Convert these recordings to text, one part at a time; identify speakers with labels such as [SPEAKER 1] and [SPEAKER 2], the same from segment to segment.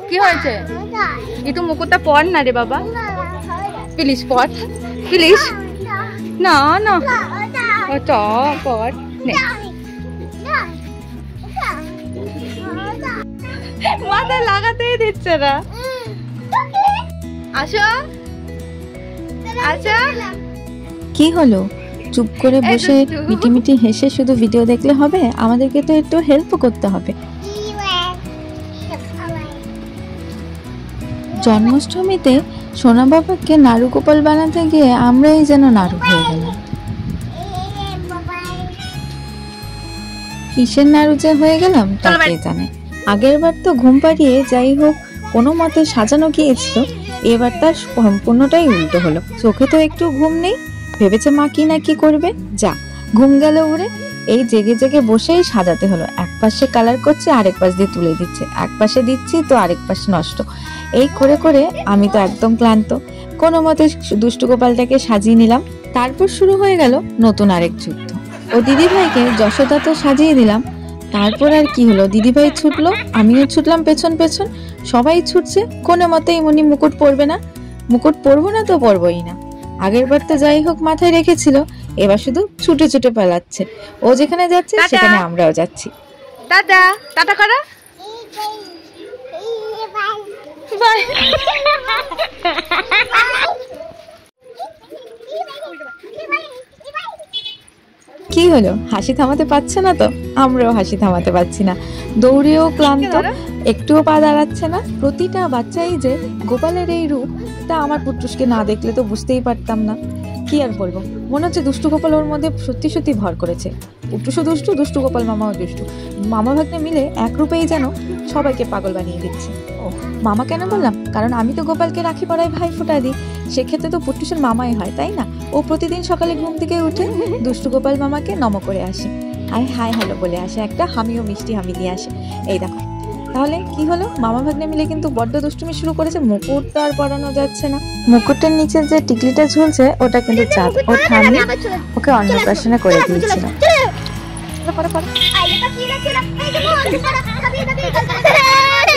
[SPEAKER 1] কি হয়েছে? একটু মুকুটটা পর না রে বাবা, প্লিজ পর, প্লিজ। না না ওটা পর, মাথায় লাগাতেই দিচ্ছে না। আসো আচ্ছা,
[SPEAKER 2] কি হলো? চুপ করে বসে মিটিমিটি হেসে শুধু ভিডিও দেখলে হবে? আমাদেরকে তো একটু হেল্প করতে হবে। জন্মাষ্টমীতে সোনা বাবাকে নাড়ু গোপাল বানাতে গিয়ে আমরাই যেন নাড়ু হয়ে গেলাম। কিসের নাড়ু যে হয়ে গেলাম তাকে জানে। আগের বার তো ঘুম পাড়িয়ে যাই হোক কোনো মতে সাজানো গিয়েছিল, এবার তার সম্পূর্ণটাই উল্টো হলো। চোখে তো একটু ঘুম নেই, ভেবেছে মা কি না কি করবে, যা ঘুম গেল উড়ে। এই জেগে জেগে বসেই সাজাতে হলো। এক পাশে কালার করছে, আরেক পাশ দিয়ে তুলে দিচ্ছে, এক পাশে দিচ্ছি তো আরেক পাশে নষ্ট। এই করে করে আমি তো একদম ক্লান্ত। কোনো মতে দুষ্টু গোপালটাকে সাজিয়ে নিলাম। তারপর শুরু হয়ে গেল নতুন আরেক যুদ্ধ। ও দিদিভাইকে যশোদা তো সাজিয়ে দিলাম, তারপর আর কি হলো, দিদিভাই ছুটলো, আমিও ছুটলাম পেছন পেছন, সবাই ছুটছে। কোনো মতেই মনি মুকুট পরবে না, মুকুট পরবো না তো পরবই না। আগের বার তো যাই হোক মাথায় রেখেছিল, এবার শুধু ছুটে ছুটে পালাচ্ছে। ও যেখানে যাচ্ছে সেখানে আমরাও যাচ্ছি।
[SPEAKER 1] টাটা টাটা করো, বাই।
[SPEAKER 2] কি হলো, হাসি থামাতে পারছে না তো? আমরাও হাসি থামাতে পারছি না। দৌড়েও ক্লান্ত, একটুও পা দাঁড়াচ্ছে না। প্রতিটা বাচ্চাই যে গোপালের এই রূপ তা আমার পুট্টুসকে না দেখলে তো বুঝতেই পারতাম না। কি আর বলবো, মনে হচ্ছে দুষ্টু গোপাল ওর মধ্যে সত্যি সত্যি ভর করেছে। পুট্টুসও দুষ্টু, দুষ্টু গোপাল মামাও দুষ্টু। মামা ভাগ্নে মিলে এক রূপেই যেন সবাইকে পাগল বানিয়ে দিচ্ছে। ও মামা কেন বললাম, কারণ আমি তো গোপালকে রাখি পড়ায় ভাই ফোঁটা দিই, সেক্ষেত্রে তো পুট্টুসের মামাই হয়, তাই না? ও প্রতিদিন সকালে ঘুম থেকে উঠে দুষ্টু গোপাল মামাকে নম করে আসে, আর হাই হ্যালো বলে আসে, একটা হামিও মিষ্টি হামি দিয়ে আসে। এই দেখো, তাহলে কি হলো, মামা ভাগ্নে মিলে কিন্তু বড্ড দুষ্টুমি শুরু করেছে। মুকুট তো আর পরানো যাচ্ছে না। মুকুটের নিচে যে টিকলিটা ঝুলছে ওটা কিন্তু চাঁদ। ও ঠাম্মি ওকে অন্নপ্রাশনে করে দিয়েছিল।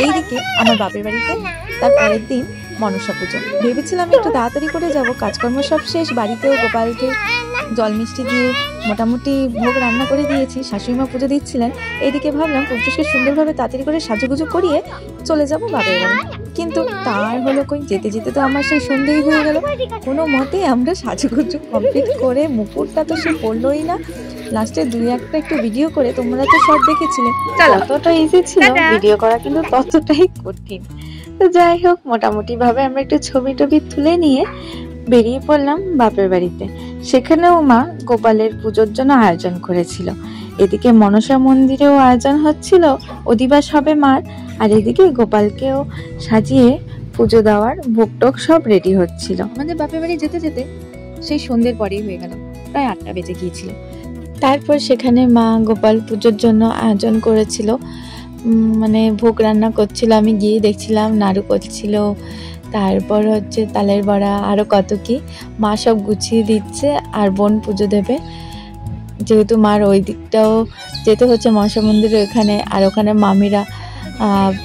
[SPEAKER 2] এইদিকে আমার বাপের বাড়িতে তার পরের দিন মনসা পুজো। ভেবেছিলাম একটু তাড়াতাড়ি করে যাব, কাজকর্ম সব শেষ, বাড়িতেও গোপালকে জল মিষ্টি দিয়ে মোটামুটি ভোগ রান্না করে দিয়েছি, শাশুড়িমা পুজো দিচ্ছিলেন। এইদিকে ভাবলাম পুজোকে সুন্দরভাবে তাড়াতাড়ি করে সাজুগুজু করিয়ে চলে যাব বাপের বাড়ি। কিন্তু তার হলো কই, যেতে যেতে তো আমার সেই সন্ধ্যেই হয়ে গেল। কোনো মতে আমরা সাজুগুজু কমপ্লিট করে, মুকুটটা তো সে পড়লোই না। লাস্টে দুই একটা একটু ভিডিও করে, তোমরা তো সব দেখেছিলে, যতটা ইজি ছিল ভিডিও করা কিন্তু ততটাই কঠিন। তো যাই হোক মোটামুটি ভাবে আমরা একটু ছবি টবি তুলে নিয়ে বেরিয়ে পড়লাম বাপের বাড়িতে। সেখানেও মা গোপালের পুজোর জন্য আয়োজন করেছিল। এদিকে মনসা মন্দিরেও আয়োজন হচ্ছিল, অধিবাস হবে মার, আর এদিকে গোপালকেও সাজিয়ে পুজো দেওয়ার ভোগটোক সব রেডি হচ্ছিল। আমাদের বাপের বাড়ি যেতে যেতে সেই সন্ধ্যের পরেই হয়ে গেল, প্রায় 8টা বেজে গিয়েছিল। তারপর সেখানে মা গোপাল পুজোর জন্য আয়োজন করেছিল, মানে ভোগ রান্না করছিল। আমি গিয়ে দেখছিলাম নাড়ু করছিল, তারপর হচ্ছে তালের বড়া, আরও কত কি মা সব গুছিয়ে দিচ্ছে। আর বোন পুজো দেবে, যেহেতু মার ওই দিকটাও যেতে হচ্ছে মনসা মন্দিরে ওখানে, আর ওখানে মামিরা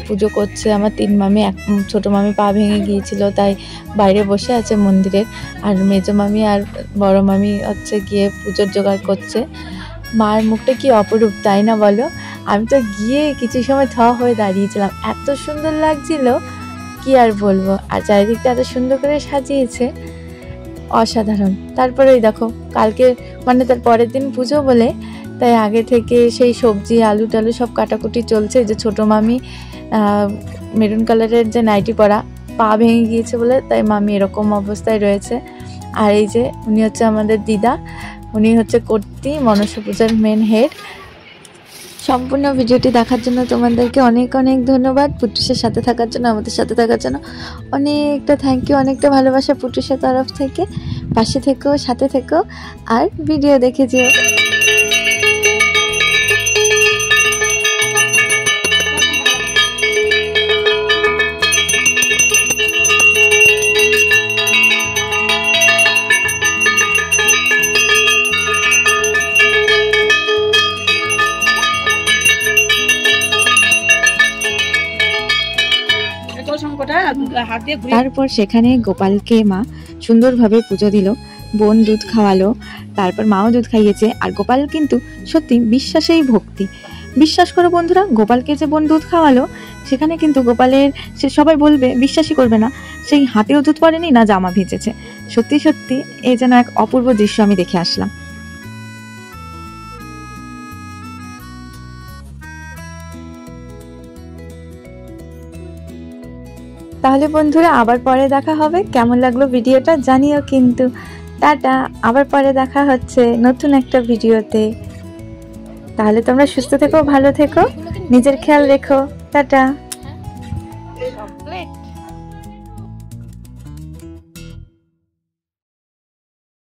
[SPEAKER 2] পুজো করছে। আমার 3 মামি, এক ছোট মামি পা ভেঙে গিয়েছিল, তাই বাইরে বসে আছে মন্দিরের। আর মেজো মামি আর বড় মামি হচ্ছে গিয়ে পুজোর জোগাড় করছে। মার মুখটা কি অপরূপ, তাই না বলো? আমি তো গিয়ে কিছু সময় হয়ে দাঁড়িয়েছিলাম, এত সুন্দর লাগছিল কি আর বলবো। আর চারিদিকটা এত সুন্দর করে সাজিয়েছে, অসাধারণ। তারপরে ওই দেখো কালকে মানে তার পরের দিন পুজো বলে, তাই আগে থেকে সেই সবজি আলু টালু সব কাটাকুটি চলছে। যে ছোট মামি মেরুন কালারের যে নাইটি পরা, পা ভেঙে গিয়েছে বলে, তাই মামি এরকম অবস্থায় রয়েছে। আর এই যে উনি হচ্ছে আমাদের দিদা, উনি হচ্ছে কর্ত্রী, মনসা পূজার মেন হেড। সম্পূর্ণ ভিডিওটি দেখার জন্য তোমাদেরকে অনেক অনেক ধন্যবাদ। পুটুসের সাথে থাকার জন্য, আমাদের সাথে থাকার জন্য অনেকটা থ্যাংক ইউ, অনেকটা ভালোবাসা পুটুসের তরফ থেকে। পাশে থেকো, সাথে থেকো, আর ভিডিও দেখে যেও। তারপর সেখানে গোপালকে মা সুন্দরভাবে পুজো দিল, বোন দুধ খাওয়ালো, তারপর মাও দুধ খাইয়েছে। আর গোপাল কিন্তু সত্যি বিশ্বাসেই ভক্তি। বিশ্বাস করো বন্ধুরা, গোপালকে যে বোন দুধ খাওয়ালো সেখানে কিন্তু গোপালের, সে সবাই বলবে, বিশ্বাসই করবে না, সেই হাতেও দুধ পড়েনি না জামা ভিজেছে। সত্যি সত্যি এ যেন এক অপূর্ব দৃশ্য আমি দেখে আসলাম। তাহলে বন্ধুরা আবার পরে দেখা হবে। কেমন লাগলো ভিডিওটা জানিও কিন্তু। টাটা, আবার পরে দেখা হচ্ছে নতুন একটা ভিডিওতে। তাহলে তোমরা সুস্থ থেকো, ভালো থেকো, নিজের খেয়াল রেখো। টাটা।